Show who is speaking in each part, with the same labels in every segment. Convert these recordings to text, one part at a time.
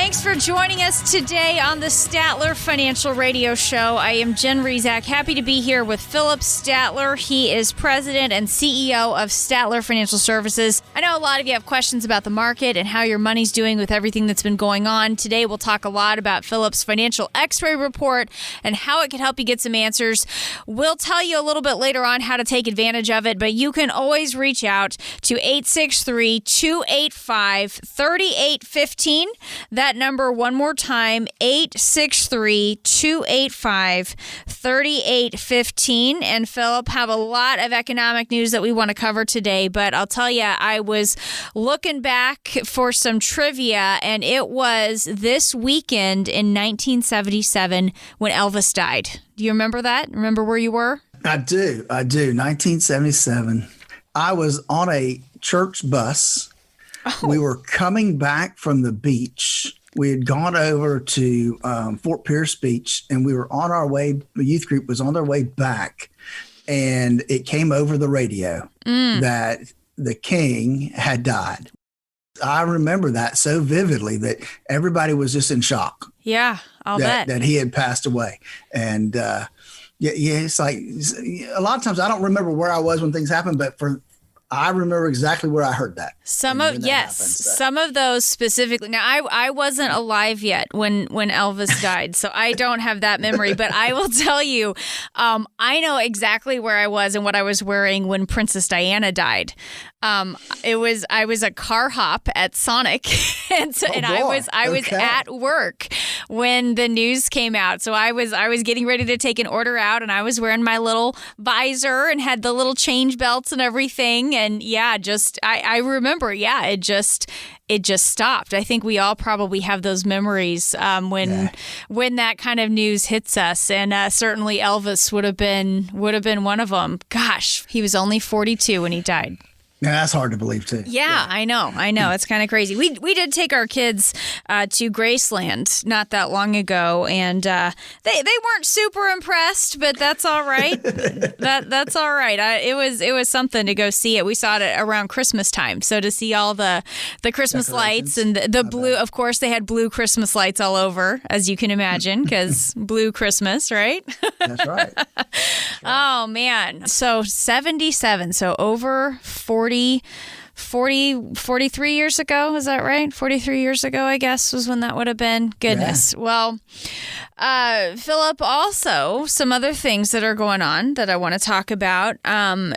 Speaker 1: Thanks for joining us today on the Statler Financial Radio Show. I am Jen Rezac. Happy to be here with Philip Statler. He is president and CEO of Statler Financial Services. I know a lot of you have questions about the market and how your money's doing with everything that's been going on. Today, we'll talk a lot about Philip's financial x-ray report and how it can help you get some answers. We'll tell you a little bit later on how to take advantage of it, but you can always reach out to 863-285-3815. That number one more time, 863-285-3815. And Philip, have a lot of economic news that we want to cover today, but I'll tell you, I was looking back for some trivia, and it was this weekend in 1977 when Elvis died. Do you remember that? Remember where you were?
Speaker 2: I do. 1977. I was on a church bus. Oh. We were coming back from the beach. We had gone over to Fort Pierce Beach, and we were on our way. The youth group was on their way back, and it came over the radio that the king had died. I remember that so vividly that everybody was just in shock.
Speaker 1: Yeah, I'll bet.
Speaker 2: That he had passed away. And it's like a lot of times I don't remember where I was when things happened, but I remember exactly where I heard that. Some of
Speaker 1: those specifically. Now, I wasn't alive yet when Elvis died, so I don't have that memory. But I will tell you, I know exactly where I was and what I was wearing when Princess Diana died. I was a car hop at Sonic, and I was at work when the news came out. So I was getting ready to take an order out, and I was wearing my little visor and had the little change belts and everything. And I remember, it just stopped. I think we all probably have those memories when that kind of news hits us, and certainly Elvis would have been one of them. Gosh, he was only 42 when he died.
Speaker 2: Yeah, that's hard to believe, too.
Speaker 1: Yeah, I know. It's kind of crazy. We did take our kids to Graceland not that long ago, and they weren't super impressed, but that's all right. That's all right. It was something to go see it. We saw it around Christmas time, so to see all the Christmas lights and the blue. Of course, they had blue Christmas lights all over, as you can imagine, because blue Christmas, right?
Speaker 2: That's right.
Speaker 1: Oh, man. So 77, so over 43 years ago. Is that right? 43 years ago, I guess, was when that would have been. Goodness. Yeah. Well, Philip, also some other things that are going on that I want to talk about.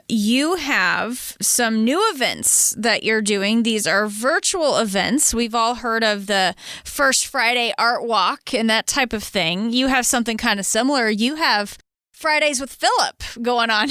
Speaker 1: You have some new events that you're doing. These are virtual events. We've all heard of the First Friday Art Walk and that type of thing. You have something kind of similar. You have Fridays with Philip going on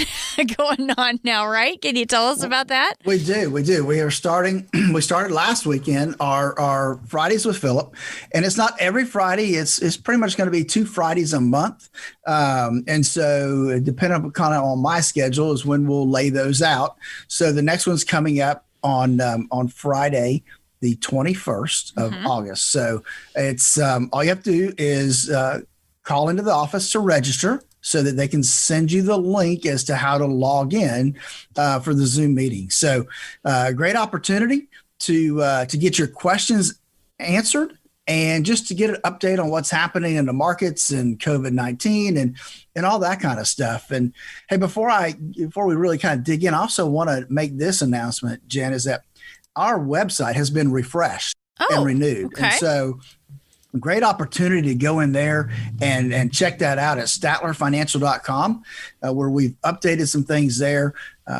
Speaker 1: now, right? Can you tell us about that?
Speaker 2: We do. We are starting. We started last weekend our Fridays with Philip, and it's not every Friday. It's pretty much going to be 2 Fridays a month, and so depending kind of on my schedule is when we'll lay those out. So the next one's coming up on Friday, the 21st of August. So it's all you have to do is call into the office to register, so that they can send you the link as to how to log in for the Zoom meeting. So great opportunity to get your questions answered and just to get an update on what's happening in the markets and COVID-19 and all that kind of stuff. And hey, before we really kind of dig in, I also want to make this announcement, Jen, is that our website has been refreshed and renewed.
Speaker 1: Okay.
Speaker 2: And so great opportunity to go in there and check that out at statlerfinancial.com, where we've updated some things there.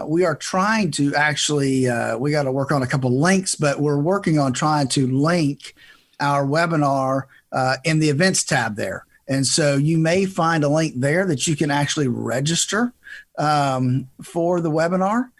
Speaker 2: We are trying to actually, we got to work on a couple links, but we're working on trying to link our webinar in the events tab there. And so you may find a link there that you can actually register for the webinar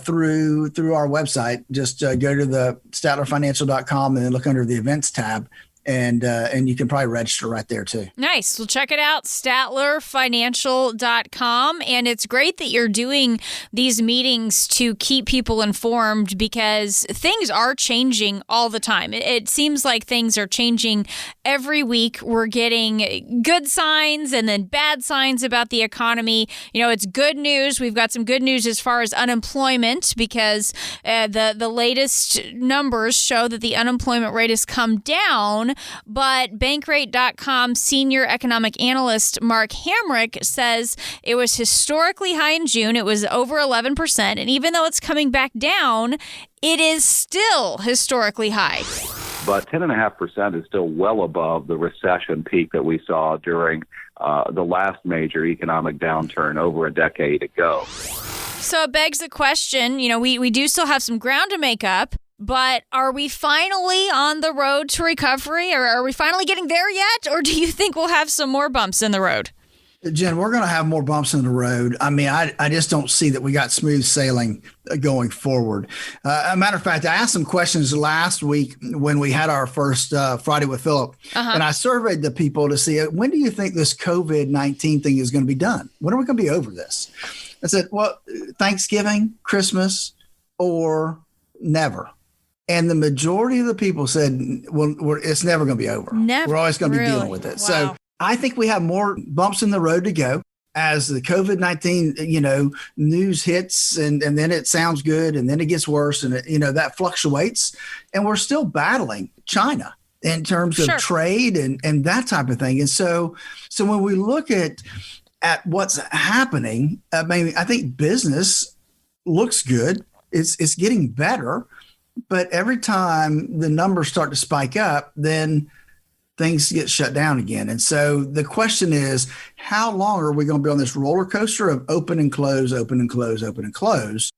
Speaker 2: through our website. Just go to the statlerfinancial.com and then look under the events tab. And you can probably register right there, too.
Speaker 1: Nice. Well, check it out, statlerfinancial.com. And it's great that you're doing these meetings to keep people informed, because things are changing all the time. It seems like things are changing every week. We're getting good signs and then bad signs about the economy. You know, it's good news. We've got some good news as far as unemployment, because the latest numbers show that the unemployment rate has come down. but Bankrate.com senior economic analyst Mark Hamrick says it was historically high in June. It was over 11%. And even though it's coming back down, it is still historically high.
Speaker 3: But 10.5% is still well above the recession peak that we saw during the last major economic downturn over a decade ago.
Speaker 1: So it begs the question, we do still have some ground to make up, but are we finally on the road to recovery, or are we finally getting there yet? Or do you think we'll have some more bumps in the road?
Speaker 2: Jen, we're going to have more bumps in the road. I mean, I just don't see that we got smooth sailing going forward. A matter of fact, I asked some questions last week when we had our first Friday with Philip, and I surveyed the people to see, when do you think this COVID-19 thing is going to be done? When are we going to be over this? I said, well, Thanksgiving, Christmas, or never. And the majority of the people said, well, it's never going to be over.
Speaker 1: Never.
Speaker 2: We're always going to be
Speaker 1: Really?
Speaker 2: dealing with it.
Speaker 1: Wow.
Speaker 2: So I think we have more bumps in the road to go as the COVID-19, news hits, and then it sounds good, and then it gets worse, and that fluctuates. And we're still battling China in terms of trade and that type of thing. And so when we look at what's happening, I think business looks good. It's getting better, but every time the numbers start to spike up, then things get shut down again. And so the question is, how long are we going to be on this roller coaster of open and close, open and close, open and close?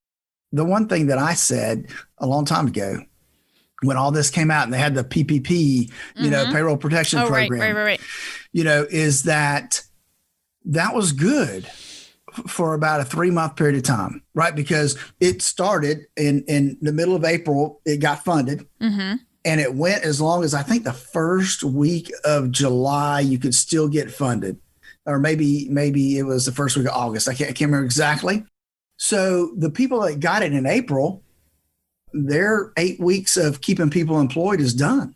Speaker 2: The one thing that I said a long time ago, when all this came out and they had the PPP, payroll protection program,
Speaker 1: Right.
Speaker 2: Is that was good for about a 3-month period of time, right? Because it started in the middle of April, it got funded. And it went as long as, I think, the first week of July, you could still get funded. Or maybe it was the first week of August. I can't remember exactly. So the people that got it in April, their 8 weeks of keeping people employed is done.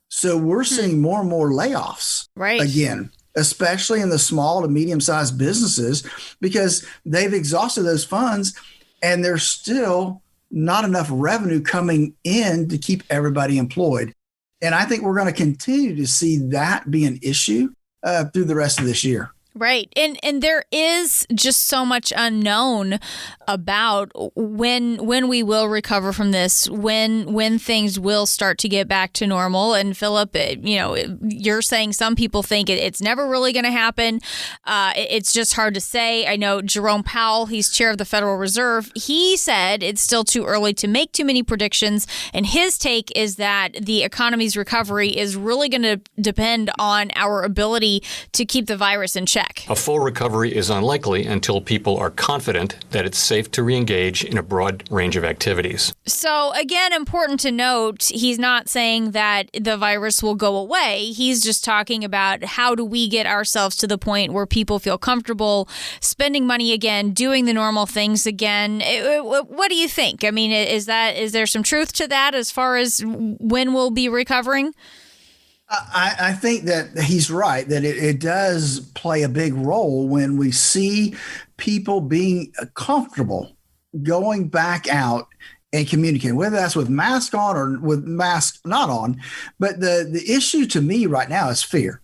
Speaker 2: So we're seeing more and more layoffs again, especially in the small to medium-sized businesses, because they've exhausted those funds and there's still not enough revenue coming in to keep everybody employed. And I think we're going to continue to see that be an issue through the rest of this year.
Speaker 1: Right. And there is just so much unknown about when we will recover from this, when things will start to get back to normal. And Philip, you're saying some people think it's never really going to happen. It's just hard to say. I know Jerome Powell, he's chair of the Federal Reserve. He said it's still too early to make too many predictions. And his take is that the economy's recovery is really going to depend on our ability to keep the virus in check.
Speaker 4: A full recovery is unlikely until people are confident that it's safe to reengage in a broad range of activities.
Speaker 1: So, again, important to note, he's not saying that the virus will go away. He's just talking about how do we get ourselves to the point where people feel comfortable spending money again, doing the normal things again. What do you think? I mean, is there some truth to that as far as when we'll be recovering?
Speaker 2: I think that he's right, that it does play a big role when we see people being comfortable going back out and communicating, whether that's with mask on or with mask not on. But the issue to me right now is fear.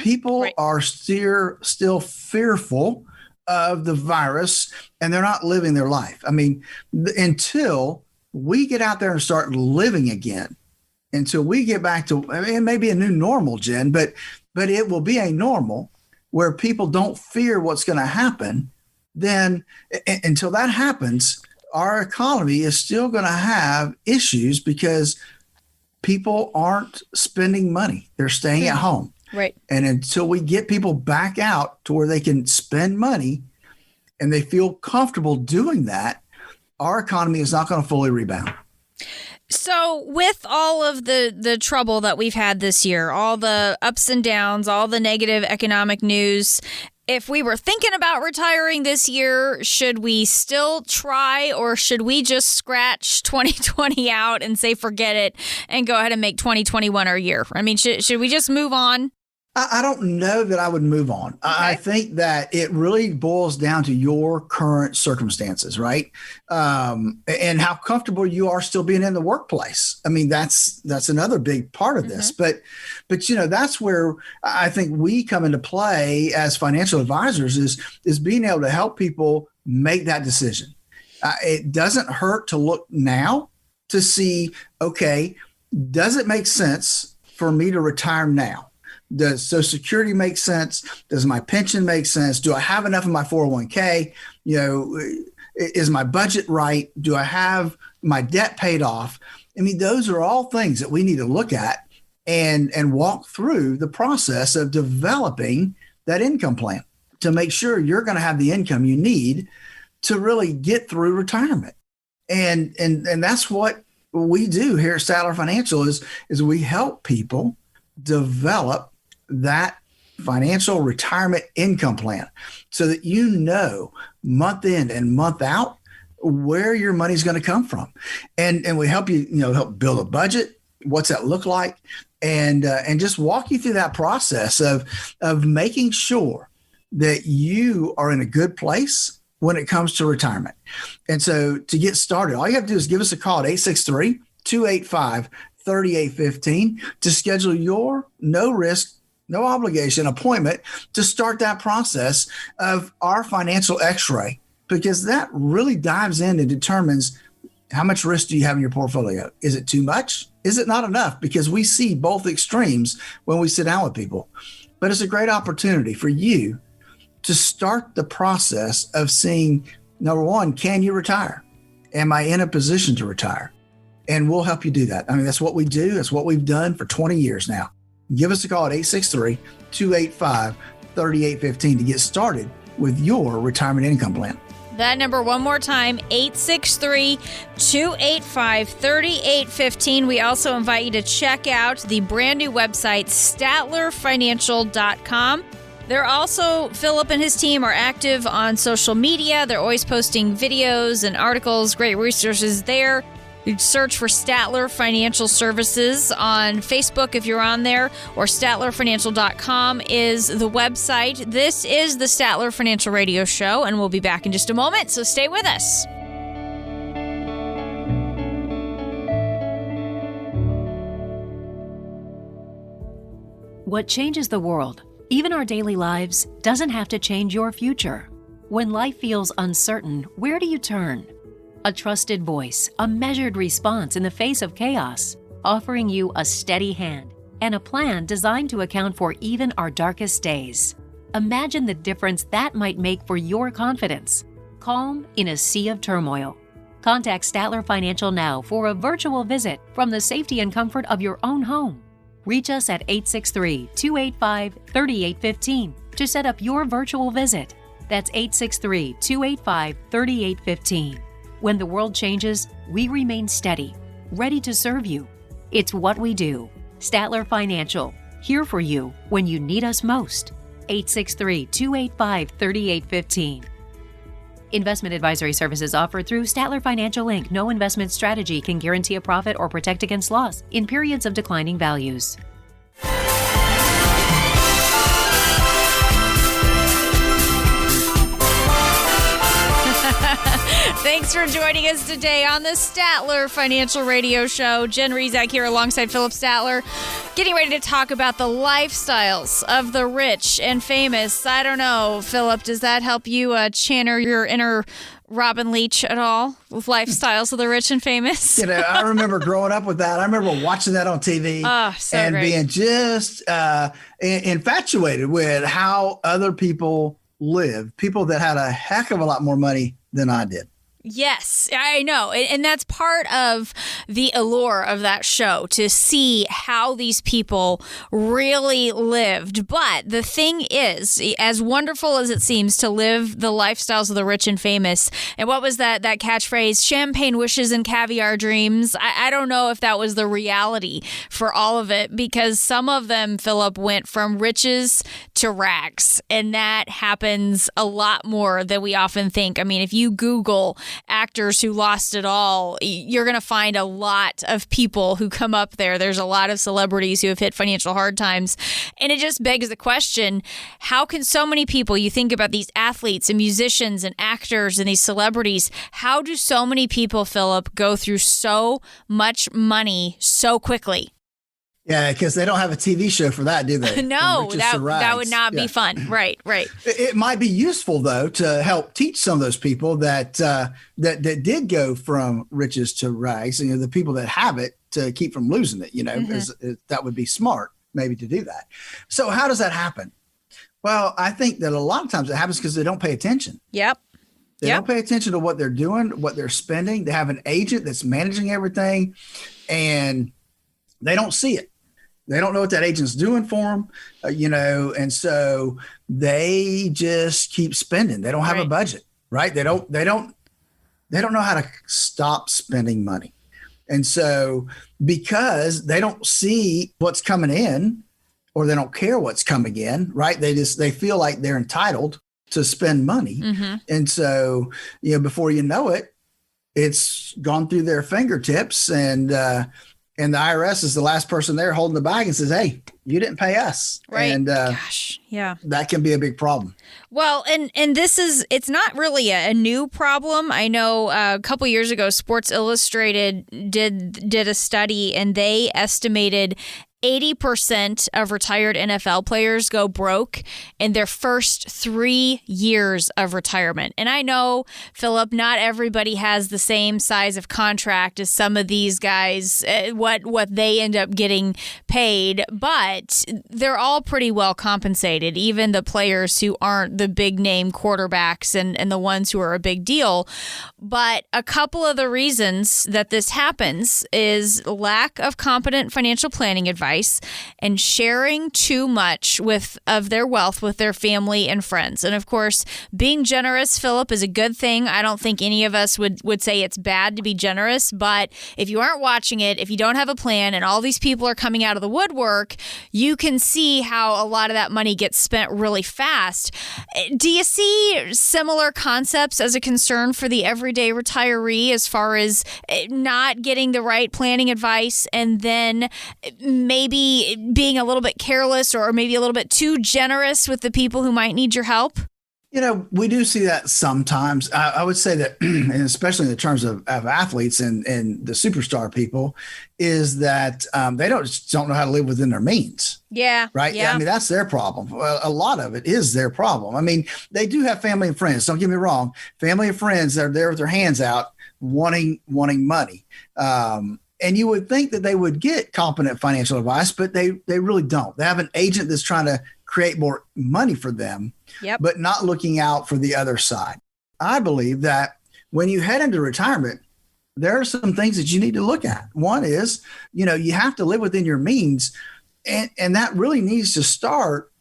Speaker 2: People are still fearful of the virus, and they're not living their life. I mean, until we get out there and start living again, until we get back to, it may be a new normal, Jen, but it will be a normal where people don't fear what's going to happen. Then until that happens, our economy is still going to have issues because people aren't spending money. They're staying at home.
Speaker 1: Right.
Speaker 2: And until we get people back out to where they can spend money and they feel comfortable doing that, our economy is not going to fully rebound.
Speaker 1: So with all of the trouble that we've had this year, all the ups and downs, all the negative economic news, if we were thinking about retiring this year, should we still try, or should we just scratch 2020 out and say forget it and go ahead and make 2021 our year? I mean, should we just move on?
Speaker 2: I don't know that I would move on. I think that it really boils down to your current circumstances, right? And how comfortable you are still being in the workplace. I mean, that's another big part of this. But that's where I think we come into play as financial advisors is being able to help people make that decision. It doesn't hurt to look now to see, okay, does it make sense for me to retire now? Does Social Security make sense? Does my pension make sense? Do I have enough in my 401k? Is my budget right? Do I have my debt paid off? I mean, those are all things that we need to look at and walk through the process of developing that income plan to make sure you're going to have the income you need to really get through retirement. And that's what we do here at Statler Financial is we help people develop that financial retirement income plan so that you know month in and month out where your money's going to come from. And we help you, help build a budget. What's that look like? And just walk you through that process of making sure that you are in a good place when it comes to retirement. And so to get started, all you have to do is give us a call at 863-285-3815 to schedule your no risk, no obligation appointment to start that process of our financial x-ray, because that really dives in and determines how much risk do you have in your portfolio. Is it too much? Is it not enough? Because we see both extremes when we sit down with people. But it's a great opportunity for you to start the process of seeing, number one, can you retire? Am I in a position to retire? And we'll help you do that. I mean, that's what we do. That's what we've done for 20 years now. Give us a call at 863-285-3815 to get started with your retirement income plan.
Speaker 1: That number one more time, 863-285-3815. We also invite you to check out the brand new website, statlerfinancial.com. They're also, Philip and his team are active on social media. They're always posting videos and articles, great resources there. You search for Statler Financial Services on Facebook if you're on there, or statlerfinancial.com is the website. This is the Statler Financial Radio Show, and we'll be back in just a moment, so stay with us.
Speaker 5: What changes the world, even our daily lives, doesn't have to change your future. When life feels uncertain, where do you turn? A trusted voice, a measured response in the face of chaos, offering you a steady hand and a plan designed to account for even our darkest days. Imagine the difference that might make for your confidence. Calm in a sea of turmoil. Contact Statler Financial now for a virtual visit from the safety and comfort of your own home. Reach us at 863-285-3815 to set up your virtual visit. That's 863-285-3815. When the world changes, we remain steady, ready to serve you. It's what we do. Statler Financial, here for you when you need us most. 863-285-3815. Investment advisory services offered through Statler Financial Inc. No investment strategy can guarantee a profit or protect against loss in periods of declining values.
Speaker 1: Thanks for joining us today on the Statler Financial Radio Show. Jen Rezac here alongside Philip Statler, getting ready to talk about the lifestyles of the rich and famous. I don't know, Philip, does that help you channel your inner Robin Leach at all with lifestyles of the rich and famous?
Speaker 2: I remember growing up with that. I remember watching that on TV and great. Being just infatuated with how other people live, people that had a heck of a lot more money than I did.
Speaker 1: Yes, I know. And that's part of the allure of that show, to see how these people really lived. But the thing is, as wonderful as it seems to live the lifestyles of the rich and famous, and what was that catchphrase, champagne wishes and caviar dreams? I don't know if that was the reality for all of it, because some of them, Philip, went from riches to rags. And that happens a lot more than we often think. I mean, if you Google actors who lost it all, you're going to find a lot of people who come up there. There's a lot of celebrities who have hit financial hard times. And it just begs the question, how can so many people, you think about these athletes and musicians and actors and these celebrities, how do so many people, Philip, go through so much money so quickly?
Speaker 2: Yeah, because they don't have a TV show for that, do they?
Speaker 1: No, that would not be fun. Right.
Speaker 2: It might be useful, though, to help teach some of those people that did go from riches to rags, the people that have it, to keep from losing it, that would be smart maybe to do that. So how does that happen? Well, I think that a lot of times it happens because they don't pay attention.
Speaker 1: Yep.
Speaker 2: They don't pay attention to what they're doing, what they're spending. They have an agent that's managing everything, and they don't see it. They don't know what that agent's doing for them, and so they just keep spending. They don't have a budget, right? They don't know how to stop spending money. And so because they don't see what's coming in, or they don't care what's coming in, right? They feel like they're entitled to spend money. Mm-hmm. And so, before you know it, it's gone through their fingertips, and the IRS is the last person there holding the bag and says, "Hey, you didn't pay us."
Speaker 1: Right.
Speaker 2: And
Speaker 1: gosh, yeah,
Speaker 2: that can be a big problem.
Speaker 1: Well, and it's not really a new problem. I know a couple years ago, Sports Illustrated did a study, and they estimated 80% of retired NFL players go broke in their first 3 years of retirement. And I know, Philip, not everybody has the same size of contract as some of these guys, what they end up getting paid, but they're all pretty well compensated, even the players who aren't the big name quarterbacks and the ones who are a big deal. But a couple of the reasons that this happens is lack of competent financial planning advice and sharing too much of their wealth with their family and friends. And of course, being generous, Philip, is a good thing. I don't think any of us would say it's bad to be generous, but if you aren't watching it, if you don't have a plan and all these people are coming out of the woodwork, you can see how a lot of that money gets spent really fast. Do you see similar concepts as a concern for the everyday retiree as far as not getting the right planning advice and then maybe being a little bit careless or maybe a little bit too generous with the people who might need your help?
Speaker 2: We do see that sometimes. I would say that, and especially in terms of athletes and the superstar people, is that they don't know how to live within their means.
Speaker 1: Yeah.
Speaker 2: Right.
Speaker 1: Yeah.
Speaker 2: I mean, that's their problem. Well, a lot of it is their problem. I mean, they do have family and friends. Don't get me wrong. Family and friends that are there with their hands out wanting money. And you would think that they would get competent financial advice, but they really don't. They have an agent that's trying to create more money for them, but not looking out for the other side. I believe that when you head into retirement, there are some things that you need to look at. One is, you have to live within your means, and that really needs to start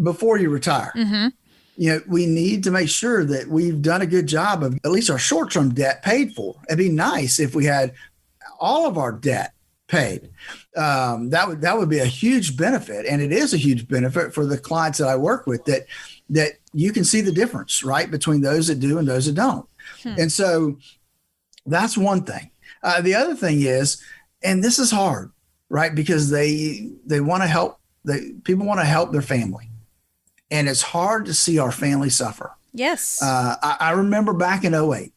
Speaker 2: before you retire. Mm-hmm. We need to make sure that we've done a good job of at least our short-term debt paid for. It'd be nice if we had all of our debt paid. That would be a huge benefit. And it is a huge benefit for the clients that I work with, that you can see the difference, right, between those that do and those that don't. And so that's one thing. The other thing is, and this is hard, right, because they want to help, people want to help their family. And it's hard to see our family suffer.
Speaker 1: Yes.
Speaker 2: I remember back in 2008,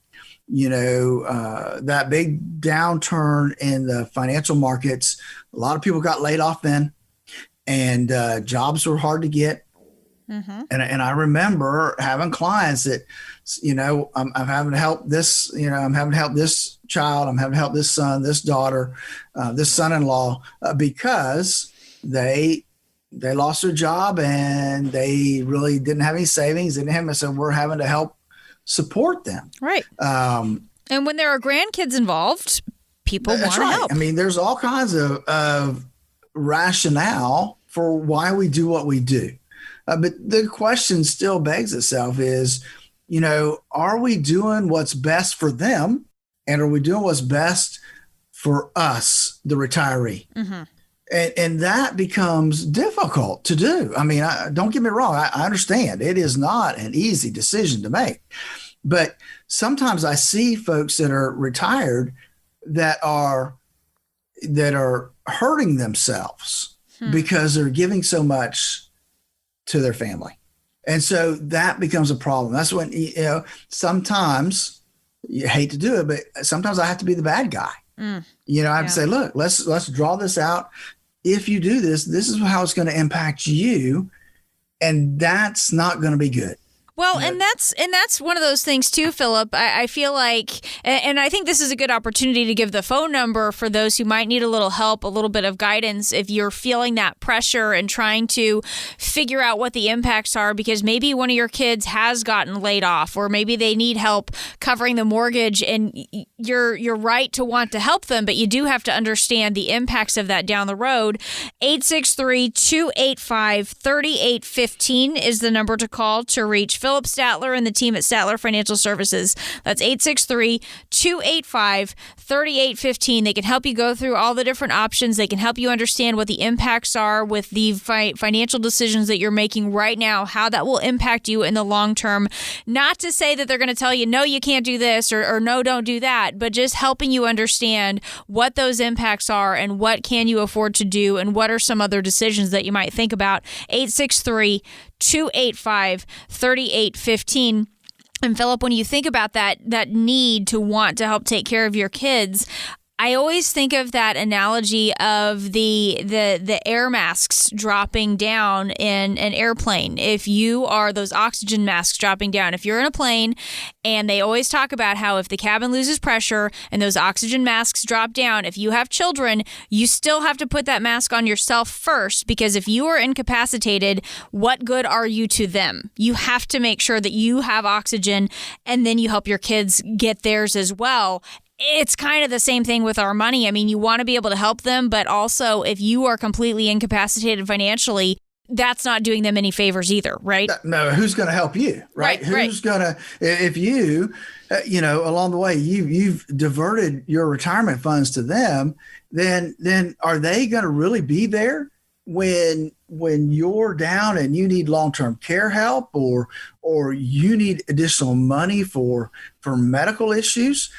Speaker 2: that big downturn in the financial markets. A lot of people got laid off then, and jobs were hard to get. Mm-hmm. And I remember having clients that, I'm having to help this, I'm having to help this child, I'm having to help this son, this daughter, this son-in-law, because they lost their job and they really didn't have any savings. They didn't have, so we're having to help support them.
Speaker 1: Right. And when there are grandkids involved, people want to help.
Speaker 2: I mean, there's all kinds of rationale for why we do what we do. But the question still begs itself is, are we doing what's best for them? And are we doing what's best for us, the retiree? Mm-hmm. And that becomes difficult to do. I mean, don't get me wrong. I understand it is not an easy decision to make, But sometimes I see folks that are retired that are hurting themselves because they're giving so much to their family. And so that becomes a problem. That's when, sometimes you hate to do it, but sometimes I have to be the bad guy. I have to say, look, let's draw this out. If you do this, this is how it's going to impact you. And that's not going to be good.
Speaker 1: Well, and that's one of those things too, Philip. I feel like, and I think this is a good opportunity to give the phone number for those who might need a little help, a little bit of guidance if you're feeling that pressure and trying to figure out what the impacts are, because maybe one of your kids has gotten laid off, or maybe they need help covering the mortgage, and you're right to want to help them, but you do have to understand the impacts of that down the road. 863-285-3815 is the number to call to reach Philip Statler and the team at Statler Financial Services. That's 863-285-3815. They can help you go through all the different options. They can help you understand what the impacts are with the financial decisions that you're making right now, how that will impact you in the long term. Not to say that they're going to tell you, no, you can't do this, or no, don't do that, but just helping you understand what those impacts are and what can you afford to do and what are some other decisions that you might think about. 863-285-3815. And Philip, when you think about that need to want to help take care of your kids, I always think of that analogy of the air masks dropping down in an airplane. If you are those oxygen masks dropping down, if you're in a plane, and they always talk about how if the cabin loses pressure and those oxygen masks drop down, if you have children, you still have to put that mask on yourself first, because if you are incapacitated, what good are you to them? You have to make sure that you have oxygen, and then you help your kids get theirs as well. It's kind of the same thing with our money. I mean, you want to be able to help them, but also if you are completely incapacitated financially, that's not doing them any favors either, right?
Speaker 2: No, who's going to help you, right? Who's going to, if you, along the way, you've diverted your retirement funds to them, then are they going to really be there when you're down and you need long-term care help, or you need additional money for medical issues?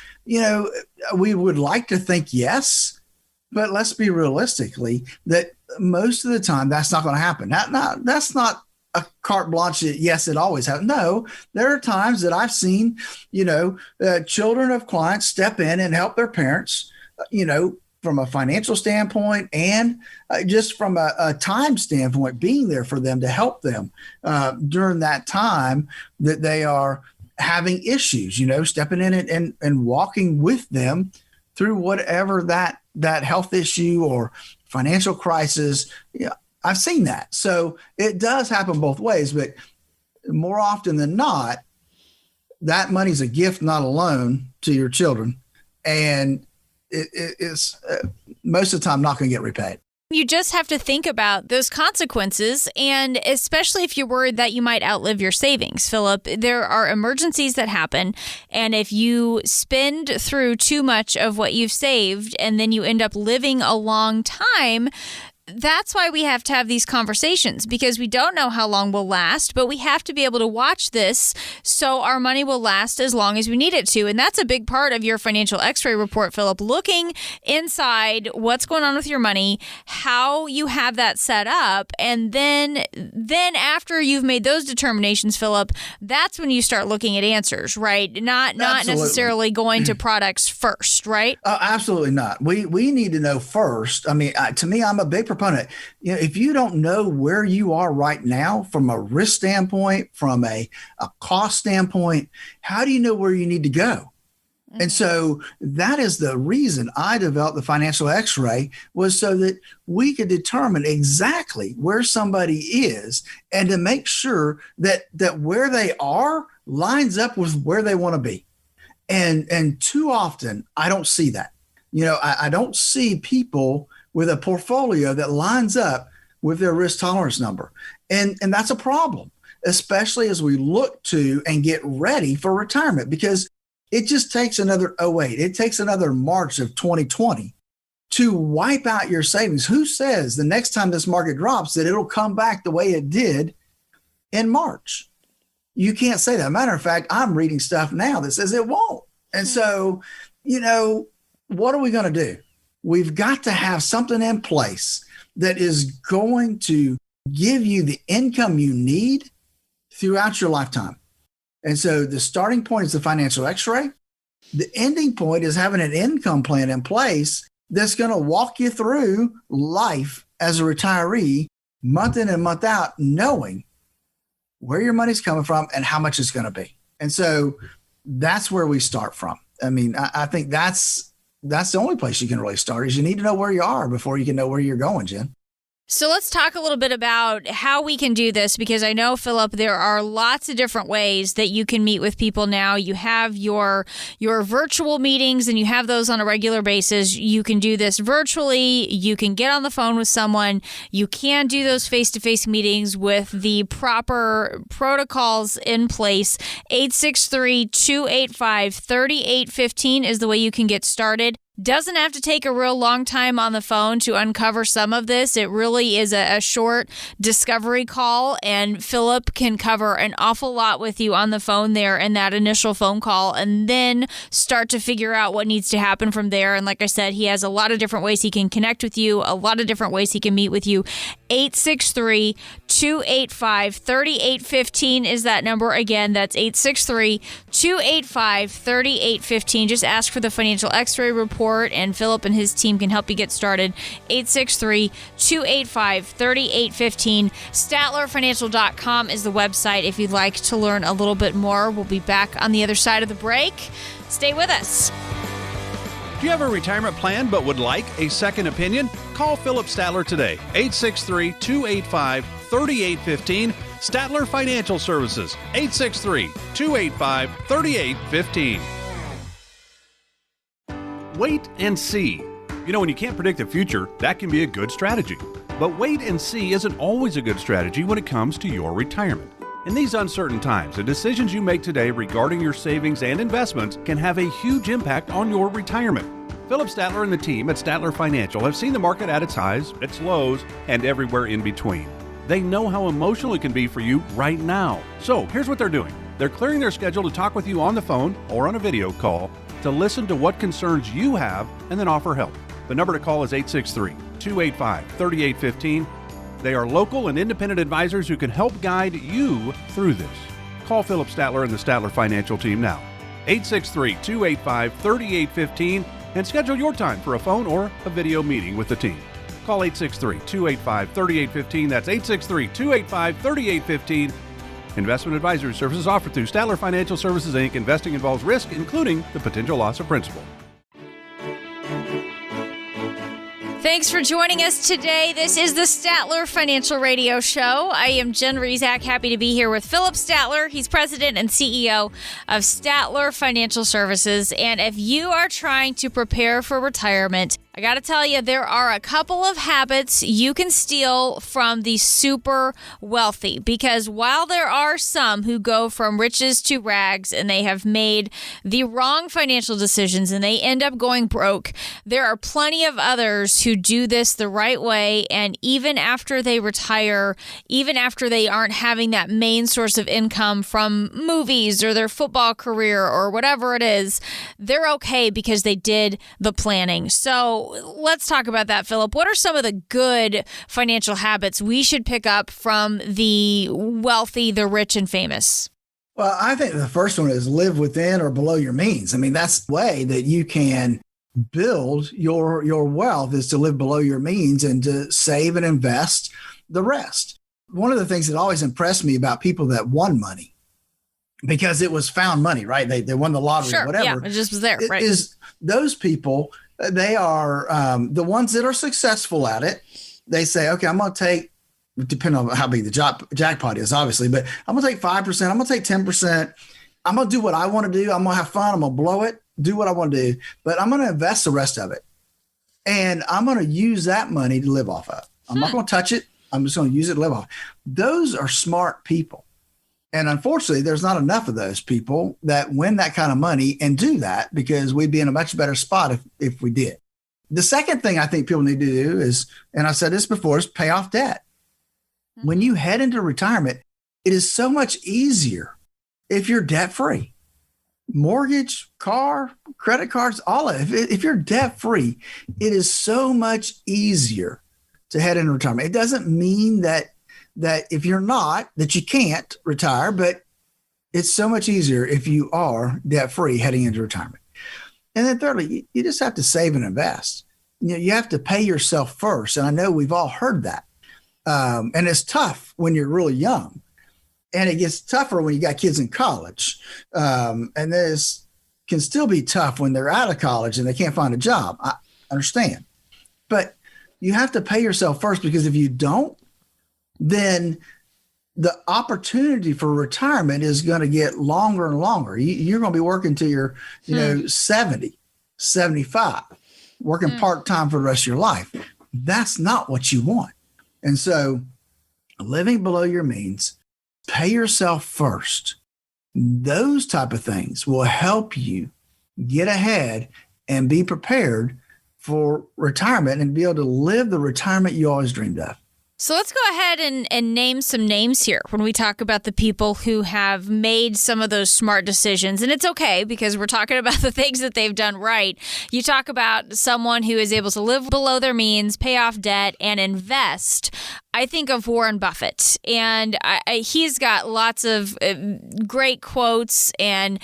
Speaker 2: We would like to think yes, but let's be realistically that most of the time that's not going to happen. That's not a carte blanche. Yes, it always happens. No, there are times that I've seen, children of clients step in and help their parents, from a financial standpoint and just from a time standpoint, being there for them to help them during that time that they are having issues, stepping in and walking with them through whatever that health issue or financial crisis. I've seen that. So it does happen both ways, but more often than not, that money's a gift, not a loan to your children. And it's most of the time not going to get repaid.
Speaker 1: You just have to think about those consequences, and especially if you're worried that you might outlive your savings, Philip. There are emergencies that happen, and if you spend through too much of what you've saved and then you end up living a long time, that's why we have to have these conversations, because we don't know how long we'll last, but we have to be able to watch this so our money will last as long as we need it to. And that's a big part of your financial x-ray report, Philip, looking inside what's going on with your money, how you have that set up. And then after you've made those determinations, Philip, that's when you start looking at answers, right? Not necessarily going to products first, right?
Speaker 2: Absolutely not. We need to know first. I mean, to me, I'm a big proponent. If you don't know where you are right now from a risk standpoint, from a cost standpoint, how do you know where you need to go? Mm-hmm. And so that is the reason I developed the financial x-ray, was so that we could determine exactly where somebody is and to make sure that where they are lines up with where they want to be. And too often I don't see that. I don't see people with a portfolio that lines up with their risk tolerance number. And that's a problem, especially as we look to and get ready for retirement, because it just takes another 2008. It takes another March of 2020 to wipe out your savings. Who says the next time this market drops that it'll come back the way it did in March? You can't say that. Matter of fact, I'm reading stuff now that says it won't. And so, what are we going to do? We've got to have something in place that is going to give you the income you need throughout your lifetime. And so the starting point is the financial x-ray. The ending point is having an income plan in place that's going to walk you through life as a retiree, month in and month out, knowing where your money's coming from and how much it's going to be. And so that's where we start from. I mean, I think that's the only place you can really start, is you need to know where you are before you can know where you're going, Jen.
Speaker 1: So let's talk a little bit about how we can do this, because I know, Philip, there are lots of different ways that you can meet with people now. You have your virtual meetings, and you have those on a regular basis. You can do this virtually. You can get on the phone with someone. You can do those face-to-face meetings with the proper protocols in place. 863-285-3815 is the way you can get started. Doesn't have to take a real long time on the phone to uncover some of this. It really is a short discovery call, and Philip can cover an awful lot with you on the phone there in that initial phone call, and then start to figure out what needs to happen from there. And like I said, he has a lot of different ways he can connect with you, a lot of different ways he can meet with you. 863-285-3815 is that number. Again, that's 863-285-3815. Just ask for the financial x-ray report, and Philip and his team can help you get started. 863-285-3815. StatlerFinancial.com is the website if you'd like to learn a little bit more. We'll be back on the other side of the break. Stay with us.
Speaker 6: Do you have a retirement plan but would like a second opinion? Call Philip Statler today. 863-285-3815. Statler Financial Services. 863-285-3815. Wait and see. When you can't predict the future, that can be a good strategy. But wait and see isn't always a good strategy when it comes to your retirement. In these uncertain times, the decisions you make today regarding your savings and investments can have a huge impact on your retirement. Philip Statler and the team at Statler Financial have seen the market at its highs, its lows, and everywhere in between. They know how emotional it can be for you right now. So here's what they're doing. They're clearing their schedule to talk with you on the phone or on a video call to listen to what concerns you have and then offer help. The number to call is 863-285-3815. They are local and independent advisors who can help guide you through this. Call Philip Statler and the Statler Financial team now. 863-285-3815 and schedule your time for a phone or a video meeting with the team. Call 863-285-3815. That's 863-285-3815. Investment advisory services offered through Statler Financial Services, Inc. Investing involves risk, including the potential loss of principal.
Speaker 1: Thanks for joining us today. This is the Statler Financial Radio Show. I am Jen Rezac, happy to be here with Philip Statler. He's president and CEO of Statler Financial Services. And if you are trying to prepare for retirement, I got to tell you, there are a couple of habits you can steal from the super wealthy, because while there are some who go from riches to rags and they have made the wrong financial decisions and they end up going broke, there are plenty of others who do this the right way. And even after they retire, even after they aren't having that main source of income from movies or their football career or whatever it is, they're okay because they did the planning. So let's talk about that, Philip. What are some of the good financial habits we should pick up from the wealthy, the rich, and famous?
Speaker 2: Well, I think the first one is live within or below your means. I mean, that's the way that you can build your wealth, is to live below your means and to save and invest the rest. One of the things that always impressed me about people that won money, because it was found money, right? They won the lottery,
Speaker 1: sure,
Speaker 2: whatever.
Speaker 1: Yeah, it just was there, right?
Speaker 2: Is those people, they are the ones that are successful at it. They say, okay, I'm going to take, depending on how big the jackpot is, obviously, but I'm going to take 5%. I'm going to take 10%. I'm going to do what I want to do. I'm going to have fun. I'm going to blow it, do what I want to do, but I'm going to invest the rest of it. And I'm going to use that money to live off of. I'm not going to touch it. I'm just going to use it to live off. Those are smart people. And unfortunately, there's not enough of those people that win that kind of money and do that, because we'd be in a much better spot if we did. The second thing I think people need to do is, and I've said this before, is pay off debt. When you head into retirement, it is so much easier if you're debt free. Mortgage, car, credit cards, all of it. If you're debt free, it is so much easier to head into retirement. It doesn't mean that if you're not, that you can't retire, but it's so much easier if you are debt free heading into retirement. And then thirdly, you just have to save and invest. You have to pay yourself first. And I know we've all heard that. And it's tough when you're really young. And it gets tougher when you got kids in college. And this can still be tough when they're out of college and they can't find a job. I understand. But you have to pay yourself first, because if you don't, then the opportunity for retirement is going to get longer and longer. You're going to be working till you're, 70, 75, working part-time for the rest of your life. That's not what you want. And so living below your means, pay yourself first. Those type of things will help you get ahead and be prepared for retirement and be able to live the retirement you always dreamed of.
Speaker 1: So let's go ahead and name some names here when we talk about the people who have made some of those smart decisions. And it's okay, because we're talking about the things that they've done right. You talk about someone who is able to live below their means, pay off debt, and invest. I think of Warren Buffett, and he's got lots of great quotes and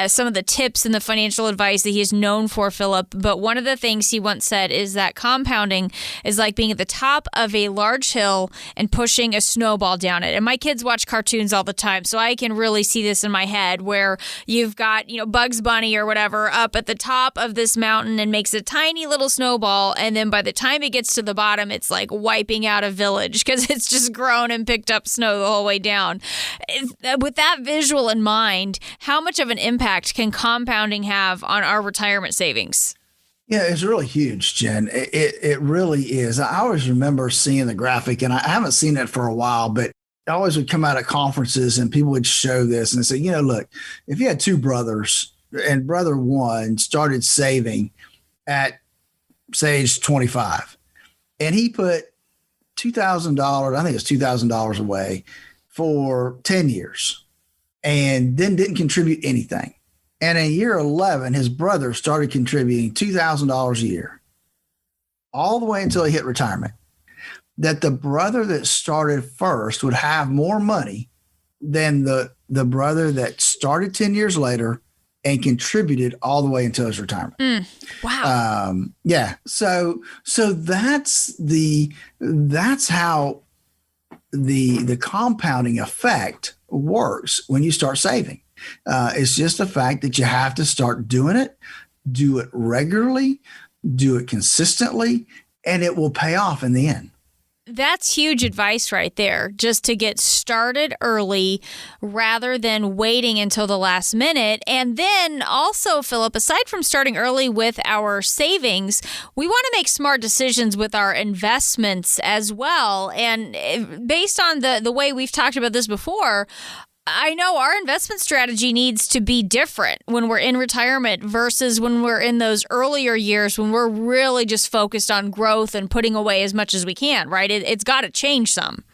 Speaker 1: some of the tips and the financial advice that he is known for, Philip. But one of the things he once said is that compounding is like being at the top of a large hill and pushing a snowball down it. And my kids watch cartoons all the time, so I can really see this in my head, where you've got, Bugs Bunny or whatever up at the top of this mountain and makes a tiny little snowball. And then by the time it gets to the bottom, it's like wiping out a village, because it's just grown and picked up snow the whole way down. With that visual in mind, how much of an impact can compounding have on our retirement savings?
Speaker 2: Yeah, it's really huge, Jen. It really is. I always remember seeing the graphic, and I haven't seen it for a while, but I always would come out at conferences and people would show this and say, look, if you had two brothers and brother one started saving at, say, age 25, and he put $2,000, I think it's $2,000 away for 10 years, and then didn't contribute anything. And in year 11, his brother started contributing $2,000 a year, all the way until he hit retirement. That the brother that started first would have more money than the brother that started 10 years later and contributed all the way until his retirement.
Speaker 1: Wow.
Speaker 2: Yeah. So that's how the compounding effect works when you start saving. It's just the fact that you have to start doing it, do it regularly, do it consistently, and it will pay off in the end.
Speaker 1: That's huge advice right there, just to get started early rather than waiting until the last minute. And then also, Philip, aside from starting early with our savings, we want to make smart decisions with our investments as well. And based on the way we've talked about this before, I know our investment strategy needs to be different when we're in retirement versus when we're in those earlier years when we're really just focused on growth and putting away as much as we can, right? It's got to change some.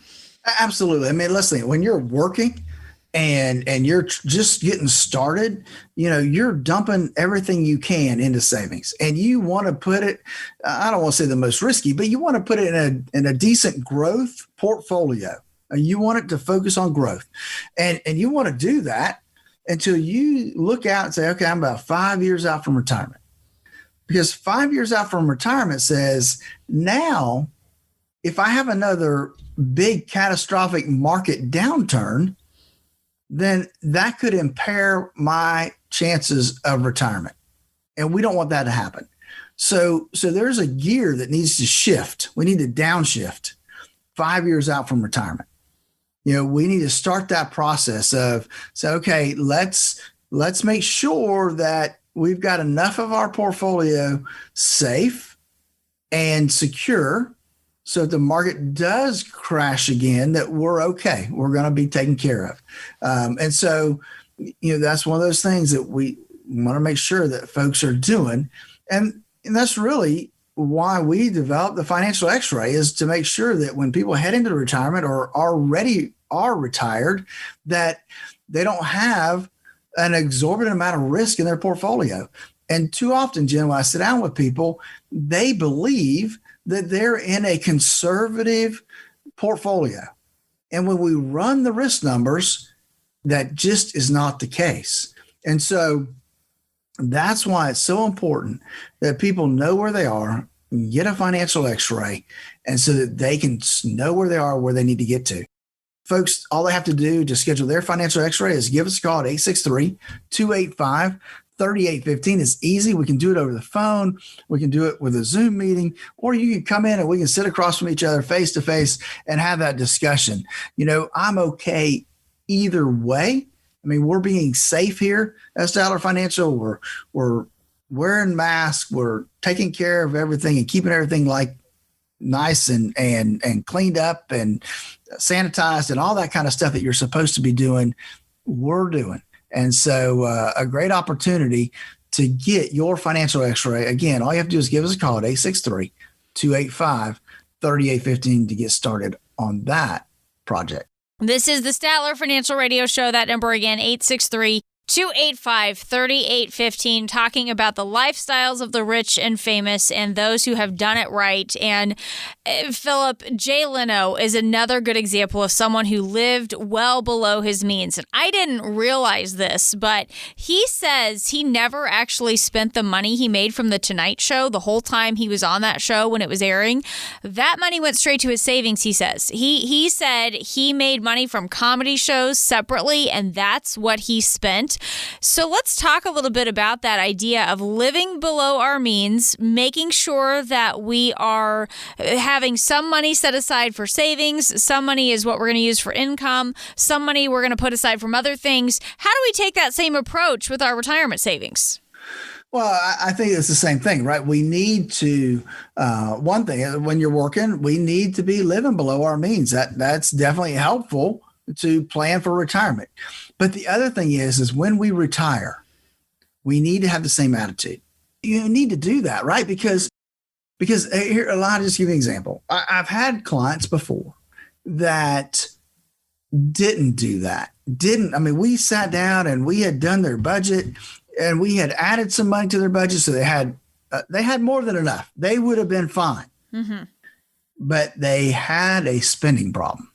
Speaker 2: Absolutely. I mean, listen, when you're working and you're just getting started, you're dumping everything you can into savings, and you want to put it, I don't want to say the most risky, but you want to put it in a decent growth portfolio. You want it to focus on growth, and you want to do that until you look out and say, okay, I'm about 5 years out from retirement, because 5 years out from retirement says, now, if I have another big catastrophic market downturn, then that could impair my chances of retirement. And we don't want that to happen. So there's a gear that needs to shift. We need to downshift 5 years out from retirement. We need to start that process of say, okay, let's make sure that we've got enough of our portfolio safe and secure, so if the market does crash again, that we're okay. We're going to be taken care of. And so, that's one of those things that we want to make sure that folks are doing. And that's really why we developed the Financial X-ray, is to make sure that when people head into retirement or already are retired, that they don't have an exorbitant amount of risk in their portfolio. And too often, Jen, when I sit down with people, they believe that they're in a conservative portfolio. And when we run the risk numbers, that just is not the case. And so that's why it's so important that people know where they are, get a financial x-ray, and so that they can know where they are, where they need to get to. Folks, all they have to do to schedule their financial x-ray is give us a call at 863-285-3815. It's easy. We can do it over the phone. We can do it with a Zoom meeting, or you can come in and we can sit across from each other face to face and have that discussion. I'm okay either way. I mean, we're being safe here at Statler Financial. We're wearing masks. We're taking care of everything and keeping everything like nice and cleaned up and sanitized and all that kind of stuff that you're supposed to be doing. We're doing. And so a great opportunity to get your financial x-ray. Again, all you have to do is give us a call at 863-285-3815 to get started on that project.
Speaker 1: This is the Statler Financial Radio Show. That number again, 863-285-3815, talking about the lifestyles of the rich and famous and those who have done it right. And Philip, Jay Leno is another good example of someone who lived well below his means. And I didn't realize this, but he says he never actually spent the money he made from The Tonight Show the whole time he was on that show when it was airing. That money went straight to his savings, he says. He said he made money from comedy shows separately, and that's what he spent. So let's talk a little bit about that idea of living below our means, making sure that we are having some money set aside for savings. Some money is what we're going to use for income. Some money we're going to put aside from other things. How do we take that same approach with our retirement savings?
Speaker 2: Well, I think it's the same thing, right? We need to, one thing, when you're working, we need to be living below our means. That's definitely helpful to plan for retirement. But the other thing is when we retire, we need to have the same attitude. You need to do that, right? Because here, I'll just give you an example. I've had clients before that didn't do that. We sat down and we had done their budget and we had added some money to their budget. So they had more than enough. They would have been fine. Mm-hmm. But they had a spending problem.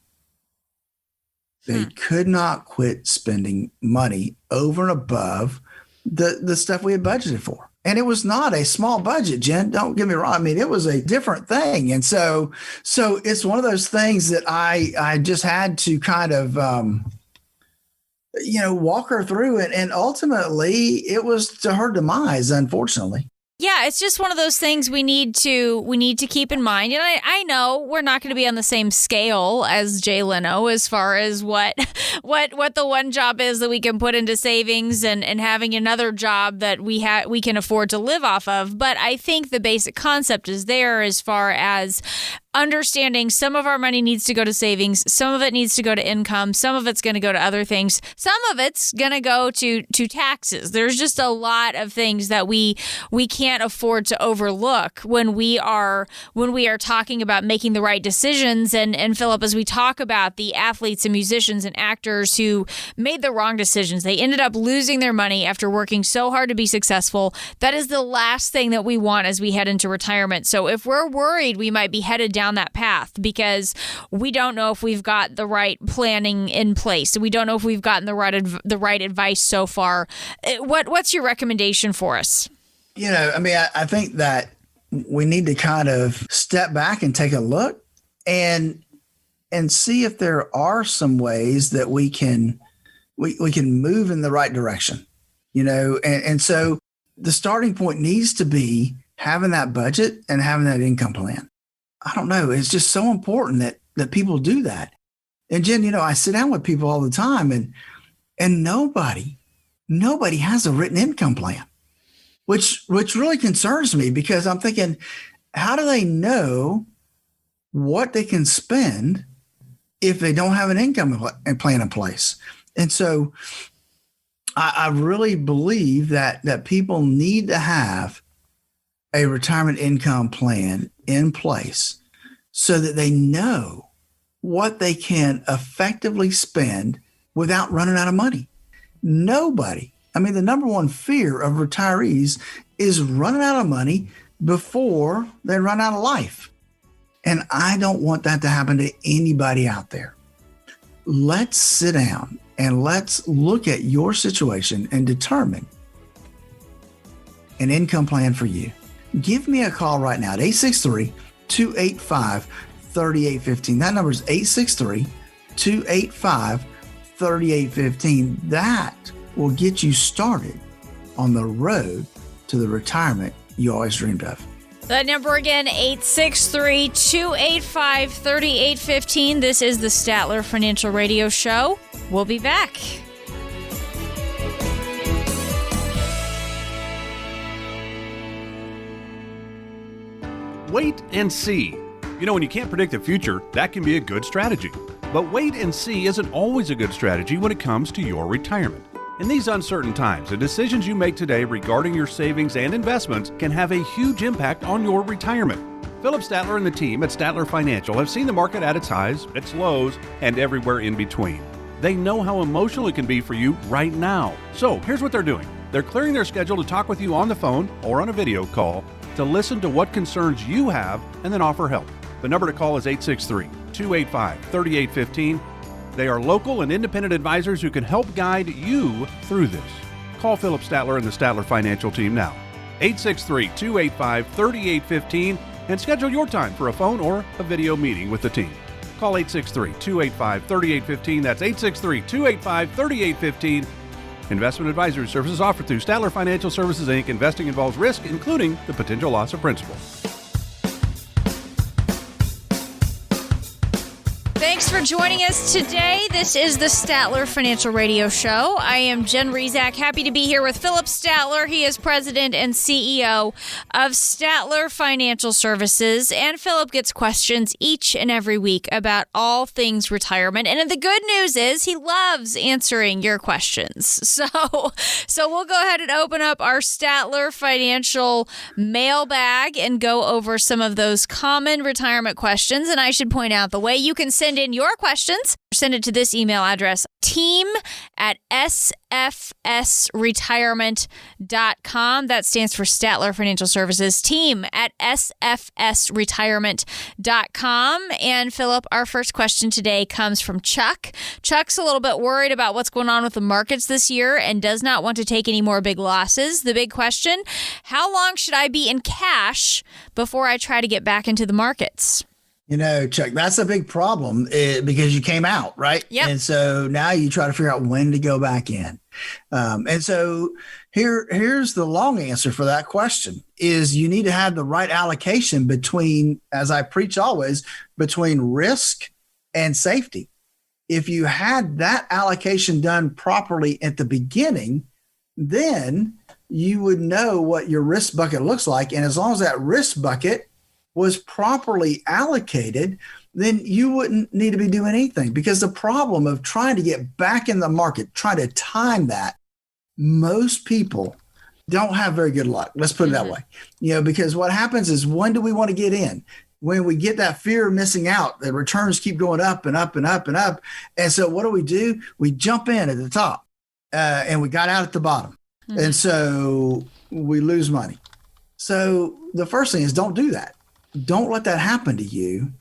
Speaker 2: They could not quit spending money over and above the stuff we had budgeted for. And it was not a small budget, Jen. Don't get me wrong. I mean, it was a different thing. And so it's one of those things that I just had to kind of, walk her through it. And ultimately, it was to her demise, unfortunately.
Speaker 1: Yeah, it's just one of those things we need to keep in mind. And I know we're not going to be on the same scale as Jay Leno as far as what the one job is that we can put into savings and having another job that we can afford to live off of. But I think the basic concept is there as far as understanding some of our money needs to go to savings, some of it needs to go to income, some of it's going to go to other things, some of it's going to go to taxes. There's just a lot of things that we can't afford to overlook when we are talking about making the right decisions. And Philip, as we talk about the athletes and musicians and actors who made the wrong decisions, they ended up losing their money after working so hard to be successful. That is the last thing that we want as we head into retirement. So if we're worried we might be headed down that path because we don't know if we've got the right planning in place, we don't know if we've gotten the right advice so far, what's your recommendation for us?
Speaker 2: I think that we need to kind of step back and take a look and see if there are some ways that we can move in the right direction, and so the starting point needs to be having that budget and having that income plan. I don't know. It's just so important that people do that. And Jen, I sit down with people all the time and nobody has a written income plan, which really concerns me because I'm thinking, how do they know what they can spend if they don't have an income plan in place? And so I really believe that people need to have a retirement income plan in place so that they know what they can effectively spend without running out of money. Nobody. I mean, the number one fear of retirees is running out of money before they run out of life. And I don't want that to happen to anybody out there. Let's sit down and let's look at your situation and determine an income plan for you. Give me a call right now at 863-285-3815. That number is 863-285-3815. That will get you started on the road to the retirement you always dreamed of.
Speaker 1: That number again, 863-285-3815. This is the Statler Financial Radio Show. We'll be back.
Speaker 6: Wait and see. You know, when you can't predict the future, that can be a good strategy. But wait and see isn't always a good strategy when it comes to your retirement. In these uncertain times, the decisions you make today regarding your savings and investments can have a huge impact on your retirement. Philip Statler and the team at Statler Financial have seen the market at its highs, its lows, and everywhere in between. They know how emotional it can be for you right now. So here's what they're doing. They're clearing their schedule to talk with you on the phone or on a video call to listen to what concerns you have and then offer help. The number to call is 863-285-3815. They are local and independent advisors who can help guide you through this. Call Philip Statler and the Statler Financial team now. 863-285-3815 and schedule your time for a phone or a video meeting with the team. Call 863-285-3815. That's 863-285-3815. Investment advisory services offered through Statler Financial Services, Inc. Investing involves risk, including the potential loss of principal.
Speaker 1: Thanks for joining us today. This is the Statler Financial Radio Show. I am Jen Rezac, happy to be here with Philip Statler. He is president and CEO of Statler Financial Services. And Philip gets questions each and every week about all things retirement. And the good news is he loves answering your questions. So we'll go ahead and open up our Statler Financial mailbag and go over some of those common retirement questions. And I should point out the way you can send in your questions. Send it to this email address, team@sfsretirement.com. That stands for Statler Financial Services, team@sfsretirement.com. And Philip, our first question today comes from Chuck. Chuck's a little bit worried about what's going on with the markets this year and does not want to take any more big losses. The big question, how long should I be in cash before I try to get back into the markets?
Speaker 2: You know, Chuck, that's a big problem because you came out, right?
Speaker 1: Yep.
Speaker 2: And so now you try to figure out when to go back in. And so here's the long answer for that question is you need to have the right allocation between, as I preach always, between risk and safety. If you had that allocation done properly at the beginning, then you would know what your risk bucket looks like. And as long as that risk bucket was properly allocated, then you wouldn't need to be doing anything, because the problem of trying to get back in the market, trying to time that, most people don't have very good luck. Let's put it that way. You know, because what happens is, when do we want to get in? When we get that fear of missing out, the returns keep going up and up and up and up. And so what do? We jump in at the top and we got out at the bottom. And so we lose money. So the first thing is, don't do that. Don't let that happen to you.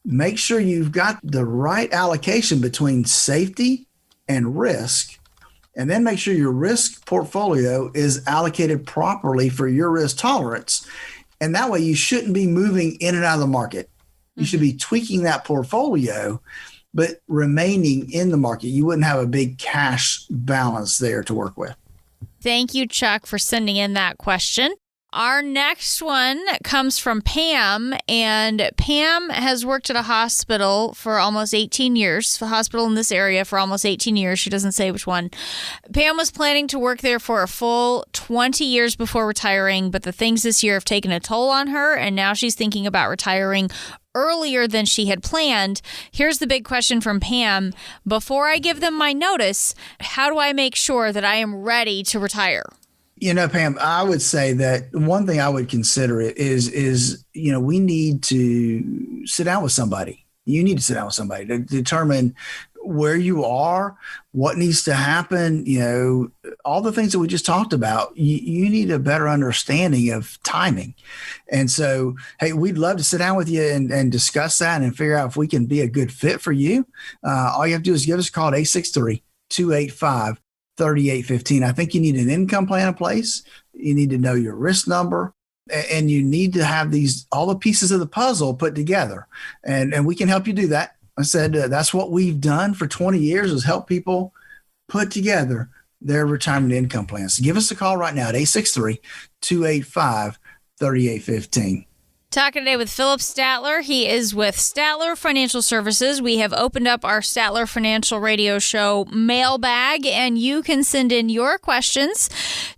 Speaker 2: Make sure you've got the right allocation between safety and risk, and then make sure your risk portfolio is allocated properly for your risk tolerance. And that way you shouldn't be moving in and out of the market. You should be tweaking that portfolio, but remaining in the market. You wouldn't have a big cash balance there to work with.
Speaker 1: Thank you, Chuck, for sending in that question. Our next one comes from Pam, and Pam has worked at a hospital for almost 18 years, a hospital in this area for almost 18 years. She doesn't say which one. Pam was planning to work there for a full 20 years before retiring, but the things this year have taken a toll on her, and now she's thinking about retiring earlier than she had planned. Here's the big question from Pam. Before I give them my notice, how do I make sure that I am ready to retire?
Speaker 2: You know, Pam, I would say that one thing I would consider is, you know, we need to sit down with somebody. You need to sit down with somebody to determine where you are, what needs to happen, all the things that we just talked about, you need a better understanding of timing. And so, hey, we'd love to sit down with you and discuss that and figure out if we can be a good fit for you. All you have to do is give us a call at 863-285-3815. I think you need an income plan in place. You need to know your risk number. And you need to have all the pieces of the puzzle put together. And we can help you do that. I said, that's what we've done for 20 years is help people put together their retirement income plans. So give us a call right now at 863-285-3815.
Speaker 1: Talking today with Philip Statler. He is with Statler Financial Services. We have opened up our Statler Financial Radio Show mailbag, and you can send in your questions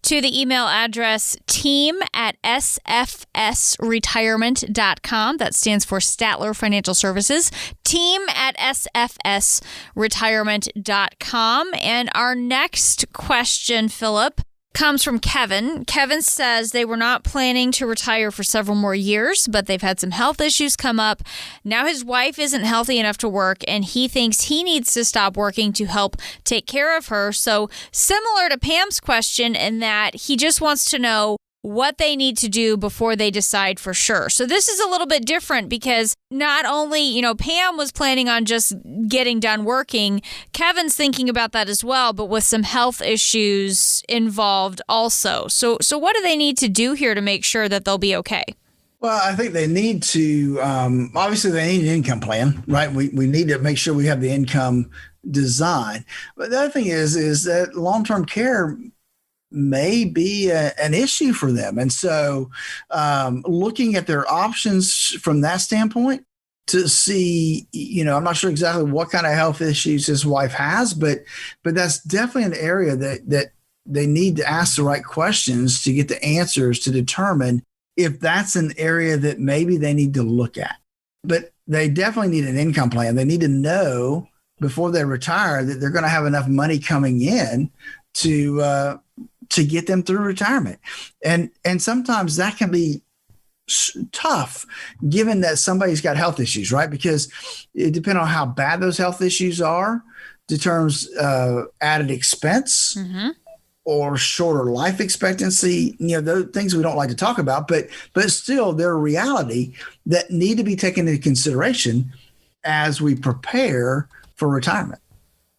Speaker 1: to the email address team@sfsretirement.com. That stands for Statler Financial Services. team@sfsretirement.com. And our next question, Philip, comes from Kevin. Kevin says they were not planning to retire for several more years, but they've had some health issues come up. Now his wife isn't healthy enough to work, and he thinks he needs to stop working to help take care of her. So similar to Pam's question in that he just wants to know what they need to do before they decide for sure. So this is a little bit different because not only, Pam was planning on just getting done working, Kevin's thinking about that as well, but with some health issues involved also. So what do they need to do here to make sure that they'll be okay?
Speaker 2: Well, I think they need to, obviously they need an income plan, right? We need to make sure we have the income design. But the other thing is that long-term care may be an issue for them. And so looking at their options from that standpoint to see, I'm not sure exactly what kind of health issues his wife has, but that's definitely an area that they need to ask the right questions to get the answers to determine if that's an area that maybe they need to look at. But they definitely need an income plan. They need to know before they retire that they're going to have enough money coming in to get them through retirement. And sometimes that can be tough given that somebody's got health issues, right? Because it depends on how bad those health issues are, determines added expense or shorter life expectancy, those things we don't like to talk about, but still they're a reality that need to be taken into consideration as we prepare for retirement.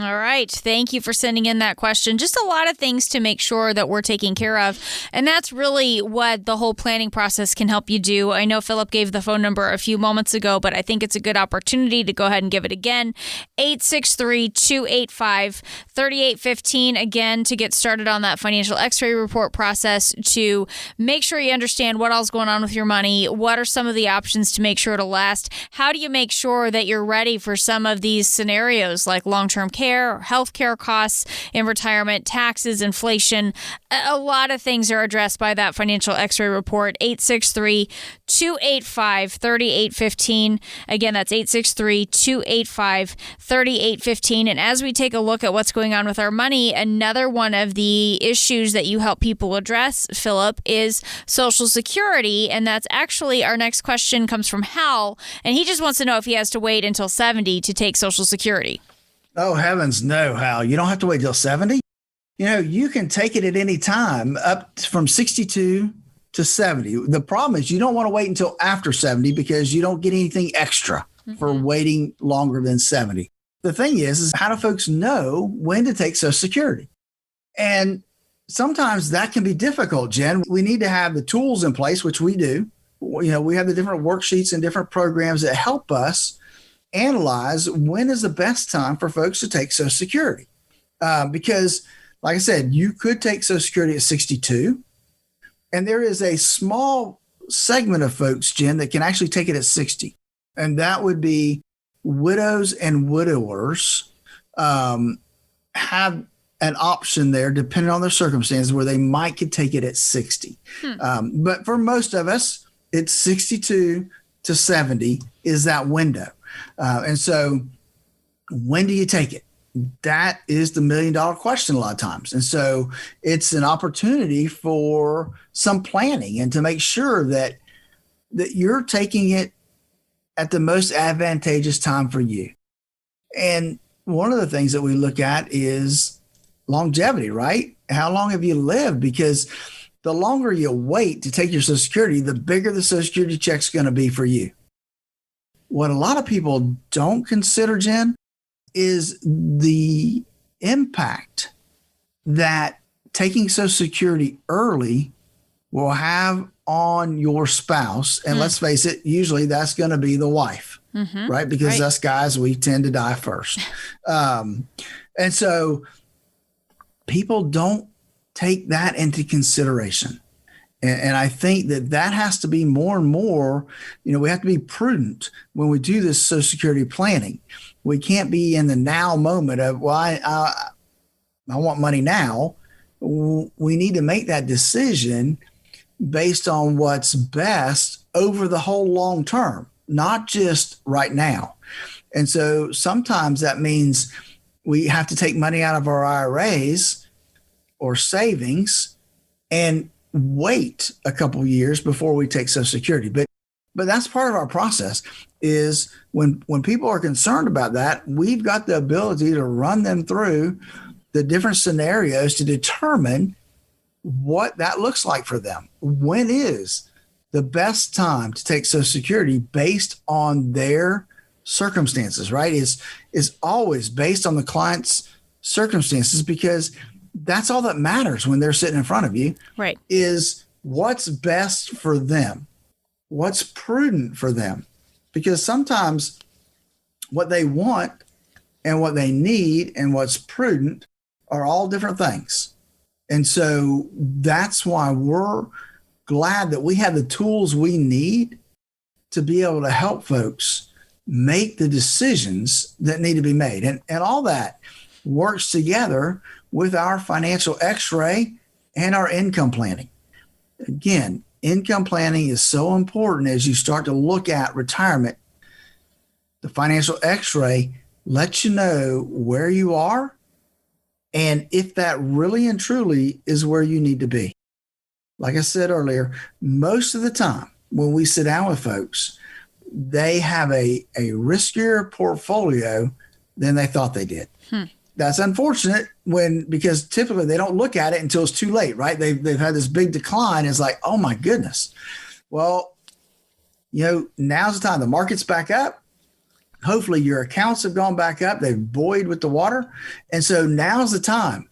Speaker 1: All right. Thank you for sending in that question. Just a lot of things to make sure that we're taking care of. And that's really what the whole planning process can help you do. I know Philip gave the phone number a few moments ago, but I think it's a good opportunity to go ahead and give it again. 863-285-3815. Again, to get started on that financial x-ray report process to make sure you understand what all's going on with your money. What are some of the options to make sure it'll last? How do you make sure that you're ready for some of these scenarios like long-term care, healthcare costs in retirement, taxes, inflation? A lot of things are addressed by that financial x-ray report. 863-285-3815. Again, that's 863-285-3815. And as we take a look at what's going on with our money, another one of the issues that you help people address, Philip, is Social Security. And that's actually our next question comes from Hal. And he just wants to know if he has to wait until 70 to take Social Security.
Speaker 2: Oh, heavens, no, Hal. You don't have to wait till 70. You can take it at any time up from 62 to 70. The problem is you don't want to wait until after 70 because you don't get anything extra for waiting longer than 70. The thing is how do folks know when to take Social Security? And sometimes that can be difficult, Jen. We need to have the tools in place, which we do. We have the different worksheets and different programs that help us analyze when is the best time for folks to take Social Security. Because, like I said, you could take Social Security at 62, and there is a small segment of folks, Jen, that can actually take it at 60. And that would be widows and widowers have an option there, depending on their circumstances, where they might could take it at 60. But for most of us, it's 62 to 70 is that window. And so when do you take it? That is the $1 million question a lot of times. And so it's an opportunity for some planning and to make sure that you're taking it at the most advantageous time for you. And one of the things that we look at is longevity, right? How long have you lived? Because the longer you wait to take your Social Security, the bigger the Social Security check's going to be for you. What a lot of people don't consider, Jen, is the impact that taking Social Security early will have on your spouse. And let's face it, usually that's going to be the wife, right? Because us guys, we tend to die first. And so people don't take that into consideration. And I think that has to be more and more, we have to be prudent when we do this Social Security planning. We can't be in the now moment of, well, I want money now. We need to make that decision based on what's best over the whole long term, not just right now. And so sometimes that means we have to take money out of our IRAs or savings and wait a couple of years before we take Social Security. But that's part of our process is when people are concerned about that, we've got the ability to run them through the different scenarios to determine what that looks like for them. When is the best time to take Social Security based on their circumstances, right? Is always based on the client's circumstances, because that's all that matters when they're sitting in front of you,
Speaker 1: right?
Speaker 2: Is what's best for them, what's prudent for them. Because sometimes what they want and what they need and what's prudent are all different things. And so that's why we're glad that we have the tools we need to be able to help folks make the decisions that need to be made. And all that works together with our financial x-ray and our income planning. Again, income planning is so important as you start to look at retirement. The financial x-ray lets you know where you are and if that really and truly is where you need to be. Like I said earlier, most of the time when we sit down with folks, they have a riskier portfolio than they thought they did. That's unfortunate because typically they don't look at it until it's too late, right? They've had this big decline. It's like, oh my goodness. Well, now's the time. The market's back up. Hopefully your accounts have gone back up. They've buoyed with the water. And so now's the time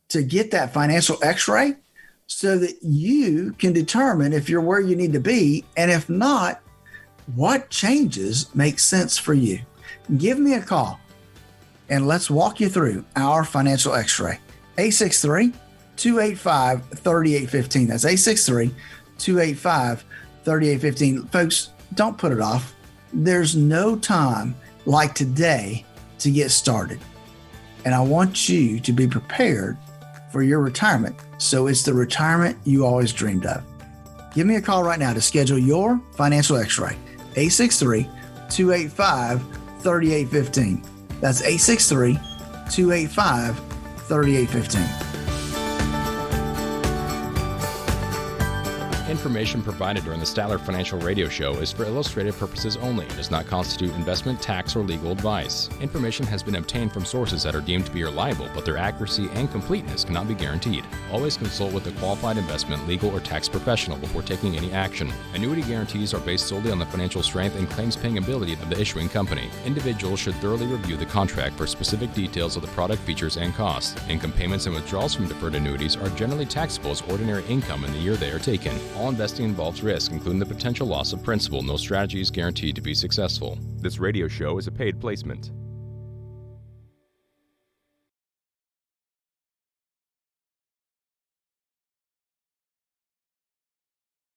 Speaker 2: to get that financial x-ray so that you can determine if you're where you need to be. And if not, what changes make sense for you. Give me a call and let's walk you through our financial x-ray. 863-285-3815. That's 863-285-3815. Folks, don't put it off. There's no time like today to get started. And I want you to be prepared for your retirement, so it's the retirement you always dreamed of. Give me a call right now to schedule your financial x-ray. 863-285-3815. That's 863-285-3815.
Speaker 7: Information provided during the Statler Financial Radio Show is for illustrative purposes only and does not constitute investment, tax, or legal advice. Information has been obtained from sources that are deemed to be reliable, but their accuracy and completeness cannot be guaranteed. Always consult with a qualified investment, legal, or tax professional before taking any action. Annuity guarantees are based solely on the financial strength and claims-paying ability of the issuing company. Individuals should thoroughly review the contract for specific details of the product features and costs. Income payments and withdrawals from deferred annuities are generally taxable as ordinary income in the year they are taken. All investing involves risk, including the potential loss of principal. No strategy is guaranteed to be successful. This radio show is a paid placement.